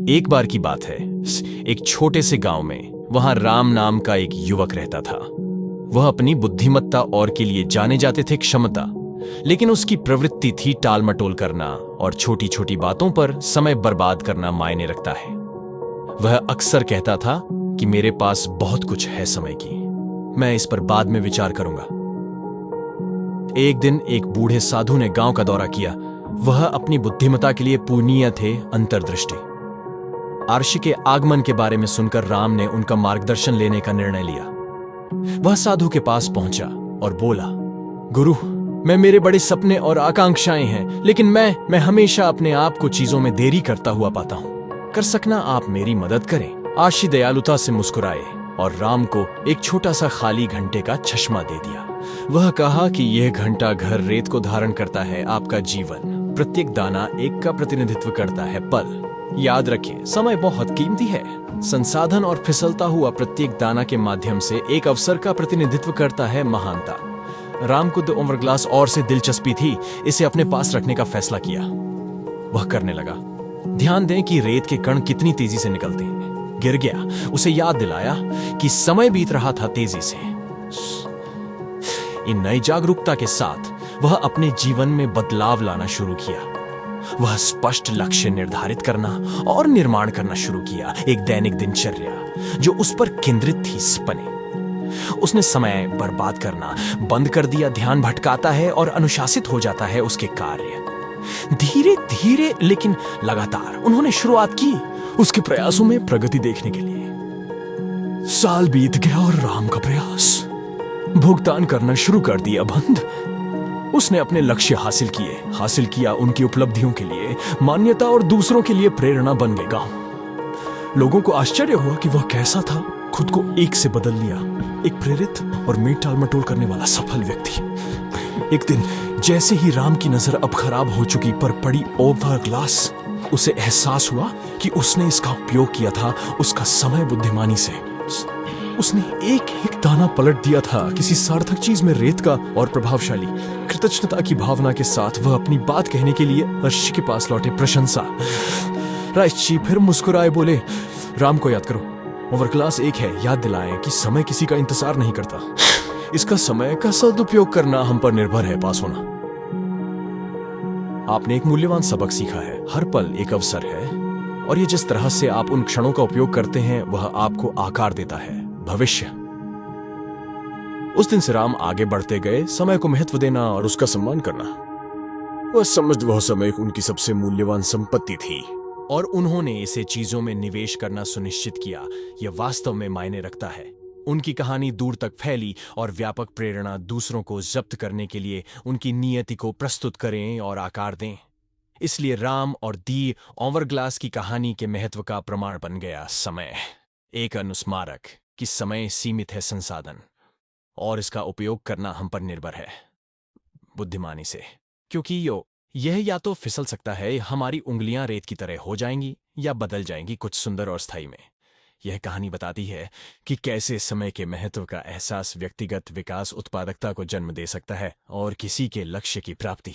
एक बार की बात है, एक छोटे से गांव में वहां राम नाम का एक युवक रहता था। वह अपनी बुद्धिमत्ता और के लिए जाने जाते थे क्षमता, लेकिन उसकी प्रवृत्ति थी टालमटोल करना और छोटी छोटी बातों पर समय बर्बाद करना मायने रखता है। वह अक्सर कहता था कि मेरे पास बहुत कुछ है समय की, मैं इस पर बाद में विचार करूंगा। एक दिन एक बूढ़े साधु ने गांव का दौरा किया। वह अपनी बुद्धिमत्ता के लिए पूजनीय थे, अंतर्दृष्टि। आर्षि के आगमन के बारे में सुनकर राम ने उनका मार्गदर्शन लेने का निर्णय लिया। वह साधु के पास पहुंचा और बोला, गुरु, मैं मेरे बड़े सपने और आकांक्षाएं हैं, लेकिन मैं हमेशा अपने आप को चीजों में देरी करता हुआ पाता हूं। कर सकना आप मेरी मदद करें। आर्षि दयालुता से मुस्कुराए और राम को एक छोटा सा खाली घंटे का चश्मा दे दिया। वह कहा कि यह घंटा घर रेत को धारण करता है, आपका जीवन प्रत्येक दाना एक का प्रतिनिधित्व करता है। पल याद रखें, समय बहुत कीमती है। संसाधन और फिसलता हुआ प्रत्येक दाना के माध्यम से एक अवसर का प्रतिनिधित्व करता है महानता। राम को द ओवरग्लास और से दिलचस्पी थी, इसे अपने पास रखने का फैसला किया। वह करने लगा। ध्यान दें कि रेत के कण कितनी तेजी से निकलते हैं। गिर गया, उसे याद दिलाया कि समय बीत रहा था तेजी से। इन नई जागरूकता के साथ वह अपने जीवन में बदलाव लाना शुरू किया। वह स्पष्ट लक्ष्य निर्धारित करना और निर्माण करना शुरू किया, एक दैनिक दिनचर्या जो उस पर केंद्रित थी बने। उसने समय बर्बाद करना बंद कर दिया। ध्यान भटकाता है और अनुशासित हो जाता है उसके कार्य। धीरे धीरे लेकिन लगातार उन्होंने शुरुआत की उसके प्रयासों में प्रगति देखने के लिए। साल बीत गया और राम का प्रयास भुगतान करना शुरू कर दिया बंद। उसने अपने लक्ष्य हासिल किया, उनकी उपलब्धियों के लिए मान्यता और दूसरों के लिए प्रेरणा बन गए। गांव लोगों को आश्चर्य हुआ कि वह कैसा था। खुद को एक से बदल लिया, एक प्रेरित और मेट टालमटोल करने वाला सफल व्यक्ति। एक दिन जैसे ही राम की नजर अब खराब हो चुकी पर पड़ी ओवर ग्लास, उसे एहसास हुआ कि उसने इसका उपयोग किया था उसका समय बुद्धिमानी से। उसने एक एक दाना पलट दिया था किसी सार्थक चीज में रेत का, और प्रभावशाली कृतज्ञता की भावना के साथ वह अपनी बात कहने के लिए आर्षि के पास लौटे। प्रशंसा। आर्षि फिर मुस्कुराए, बोले, राम को याद करो, ओवरक्लास एक है। याद दिलाएं कि समय किसी का इंतजार नहीं करता। इसका समय का सदुपयोग करना हम पर निर्भर है। पास होना। आपने एक मूल्यवान सबक सीखा है। हर पल एक अवसर है, और ये जिस तरह से आप उन क्षणों का उपयोग करते हैं वह आपको आकार देता है भविष्य। उस दिन से राम आगे बढ़ते गए, समय को महत्व देना और उसका सम्मान करना। वह समय उनकी सबसे मूल्यवान संपत्ति थी, और उन्होंने इसे चीजों में निवेश करना सुनिश्चित किया। यह वास्तव में मायने रखता है। उनकी कहानी दूर तक फैली और व्यापक प्रेरणा दूसरों को जब्त करने के लिए उनकी नियति को प्रस्तुत करें और आकार दें। इसलिए राम और दी ओवरग्लास की कहानी के महत्व का प्रमाण बन गया। समय एक अनुस्मारक कि समय सीमित है संसाधन, और इसका उपयोग करना हम पर निर्भर है बुद्धिमानी से। क्योंकि यह या तो फिसल सकता है, हमारी उंगलियां रेत की तरह हो जाएंगी, या बदल जाएंगी कुछ सुंदर और स्थायी में। यह कहानी बताती है कि कैसे समय के महत्व का एहसास व्यक्तिगत विकास, उत्पादकता को जन्म दे सकता है, और किसी के लक्ष्य की प्राप्ति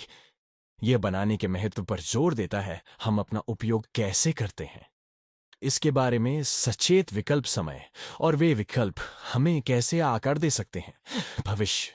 यह बनाने के महत्व पर जोर देता है हम अपना उपयोग कैसे करते हैं। इसके बारे में सचेत विकल्प समय, और वे विकल्प हमें कैसे आकार दे सकते हैं भविष्य।